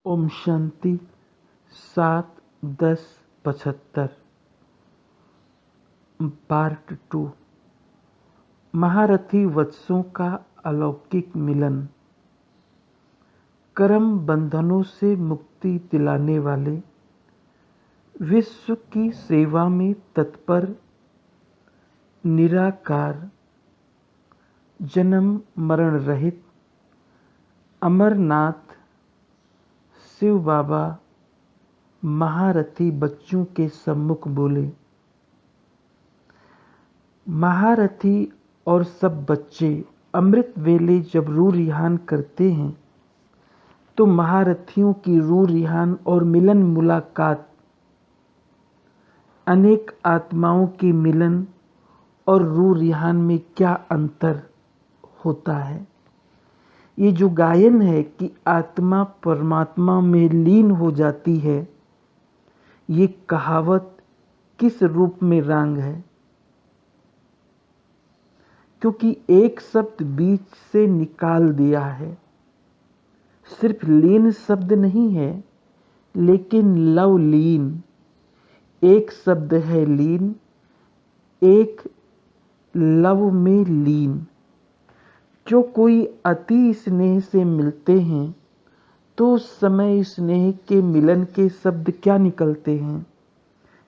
Om Shanti 7/10/75 part 2 महारथी वत्सों का अलौकिक मिलन। कर्म बंधनों से मुक्ति दिलाने वाले, विश्व की सेवा में तत्पर, निराकार, जन्म मरण रहित अमरनाथ शिव बाबा महारथी बच्चों के सम्मुख बोले। महारथी और सब बच्चे अमृत वेले जब रूह रिहान करते हैं तो महारथियों की रूह रिहान और मिलन मुलाकात अनेक आत्माओं के मिलन और रूह रिहान में क्या अंतर होता है। ये जो गायन है कि आत्मा परमात्मा में लीन हो जाती है, ये कहावत किस रूप में रांग है? क्योंकि एक शब्द बीच से निकाल दिया है। सिर्फ लीन शब्द नहीं है, लेकिन लव लीन एक शब्द है। लीन एक लव में लीन। जो कोई अति स्नेह से मिलते हैं तो उस समय स्नेह के मिलन के शब्द क्या निकलते हैं?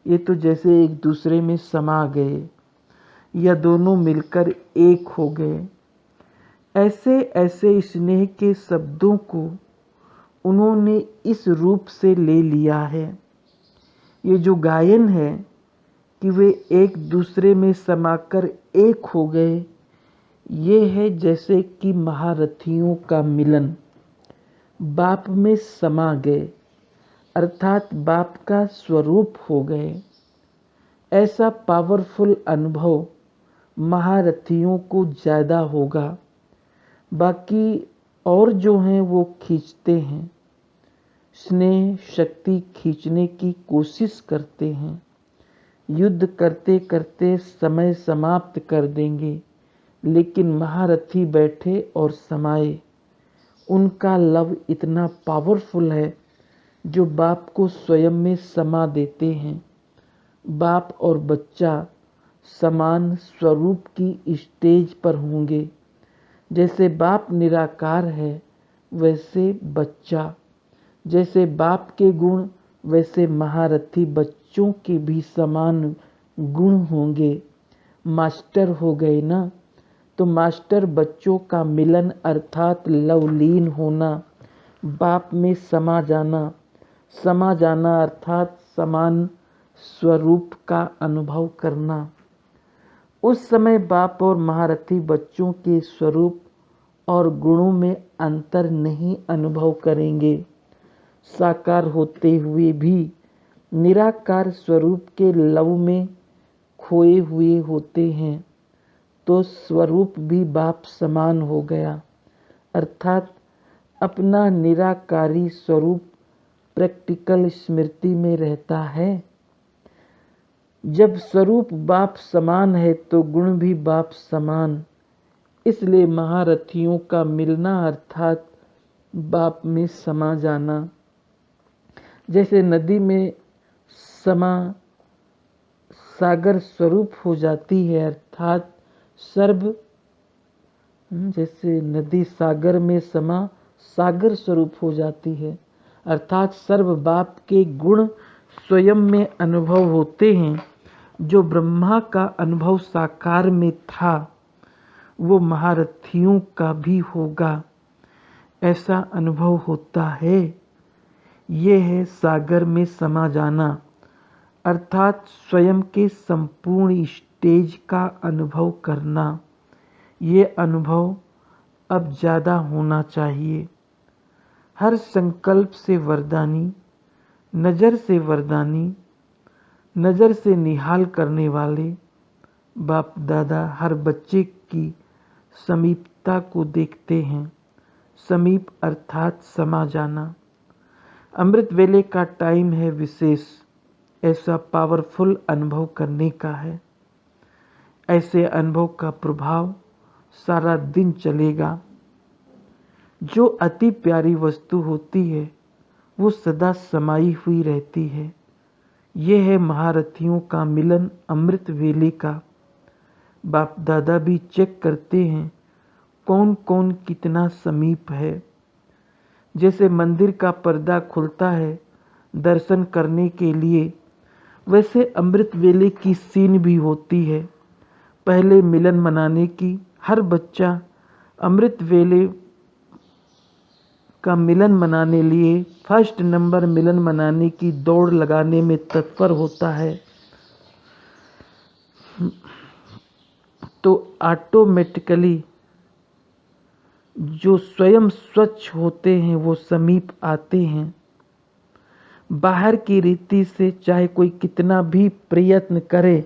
ये तो जैसे एक दूसरे में समा गए या दोनों मिलकर एक हो गए। ऐसे ऐसे स्नेह के शब्दों को उन्होंने इस रूप से ले लिया है। ये जो गायन है कि वे एक दूसरे में समाकर एक हो गए, ये है जैसे कि महारथियों का मिलन। बाप में समा गए अर्थात बाप का स्वरूप हो गए। ऐसा पावरफुल अनुभव महारथियों को ज़्यादा होगा। बाकी और जो हैं वो खींचते हैं, स्नेह शक्ति खींचने की कोशिश करते हैं। युद्ध करते करते समय समाप्त कर देंगे, लेकिन महारथी बैठे और समाये। उनका लव इतना पावरफुल है जो बाप को स्वयं में समा देते हैं। बाप और बच्चा समान स्वरूप की स्टेज पर होंगे। जैसे बाप निराकार है, वैसे बच्चा। जैसे बाप के गुण, वैसे महारथी बच्चों के भी समान गुण होंगे। मास्टर हो गए ना, तो मास्टर बच्चों का मिलन अर्थात लवलीन होना, बाप में समा जाना अर्थात समान स्वरूप का अनुभव करना। उस समय बाप और महारथी बच्चों के स्वरूप और गुणों में अंतर नहीं अनुभव करेंगे। साकार होते हुए भी निराकार स्वरूप के लव में खोए हुए होते हैं, तो स्वरूप भी बाप समान हो गया। अर्थात अपना निराकारी स्वरूप प्रैक्टिकल स्मृति में रहता है। जब स्वरूप बाप समान है तो गुण भी बाप समान। इसलिए महारथियों का मिलना अर्थात बाप में समा जाना। जैसे नदी में समा सागर स्वरूप हो जाती है, अर्थात सर्व। जैसे नदी सागर में समा सागर स्वरूप हो जाती है, अर्थात सर्व बाप के गुण स्वयं में अनुभव होते हैं। जो ब्रह्मा का अनुभव साकार में था, वो महारथियों का भी होगा। ऐसा अनुभव होता है। ये है सागर में समा जाना, अर्थात स्वयं के संपूर्ण स्टेज का अनुभव करना। ये अनुभव अब ज़्यादा होना चाहिए। हर संकल्प से वरदानी, नज़र से वरदानी, नज़र से निहाल करने वाले बाप दादा हर बच्चे की समीपता को देखते हैं। समीप अर्थात समा जाना। अमृत वेले का टाइम है विशेष, ऐसा पावरफुल अनुभव करने का है। ऐसे अनुभव का प्रभाव सारा दिन चलेगा। जो अति प्यारी वस्तु होती है वो सदा समाई हुई रहती है। यह है महारथियों का मिलन अमृत वेले का। बाप दादा भी चेक करते हैं कौन कौन कितना समीप है। जैसे मंदिर का पर्दा खुलता है दर्शन करने के लिए, वैसे अमृत वेले की सीन भी होती है पहले मिलन मनाने की। हर बच्चा अमृत वेले का मिलन मनाने लिए फर्स्ट नंबर मिलन मनाने की दौड़ लगाने में तत्पर होता है। तो ऑटोमेटिकली जो स्वयं स्वच्छ होते हैं वो समीप आते हैं। बाहर की रीति से चाहे कोई कितना भी प्रयत्न करे,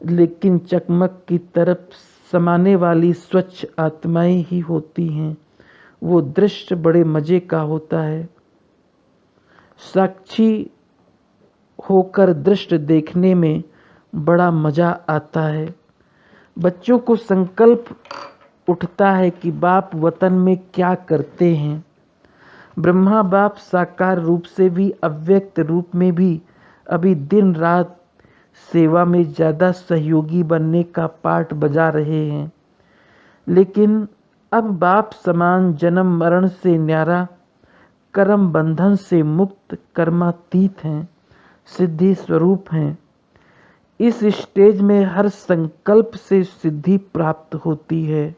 लेकिन चकमक की तरफ समाने वाली स्वच्छ आत्माएं ही होती हैं। वो दृश्य बड़े मजे का होता है। साक्षी होकर दृश्य देखने में बड़ा मजा आता है। बच्चों को संकल्प उठता है कि बाप वतन में क्या करते हैं। ब्रह्मा बाप साकार रूप से भी अव्यक्त रूप में भी अभी दिन रात सेवा में ज़्यादा सहयोगी बनने का पाठ बजा रहे हैं। लेकिन अब बाप समान जन्म मरण से न्यारा, कर्म बंधन से मुक्त, कर्मातीत हैं, सिद्धि स्वरूप हैं। इस स्टेज में हर संकल्प से सिद्धि प्राप्त होती है।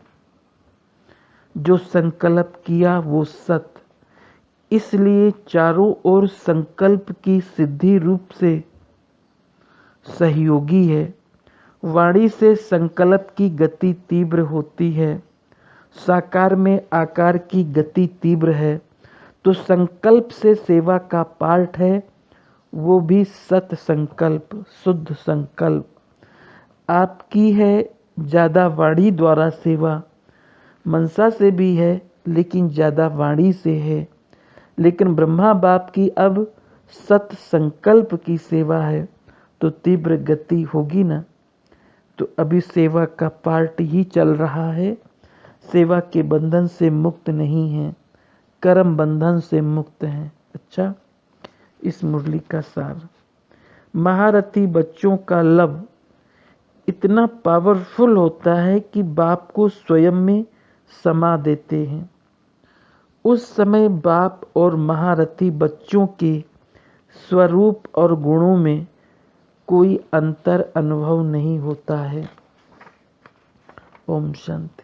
जो संकल्प किया वो सत, इसलिए चारों ओर संकल्प की सिद्धि रूप से सहयोगी है। वाणी से संकल्प की गति तीव्र होती है, साकार में आकार की गति तीव्र है। तो संकल्प से सेवा का पार्ट है, वो भी सत संकल्प, शुद्ध संकल्प। आपकी है ज़्यादा वाणी द्वारा सेवा, मनसा से भी है लेकिन ज़्यादा वाणी से है। लेकिन ब्रह्मा बाप की अब सत संकल्प की सेवा है तो तीव्र गति होगी ना। तो अभी सेवा का पार्ट ही चल रहा है। सेवा के बंधन से मुक्त नहीं है, कर्म बंधन से मुक्त हैं। अच्छा, इस मुरली का सार। महारथी बच्चों का लव इतना पावरफुल होता है कि बाप को स्वयं में समा देते हैं। उस समय बाप और महारथी बच्चों के स्वरूप और गुणों में कोई अंतर अनुभव नहीं होता है। ओम शांति।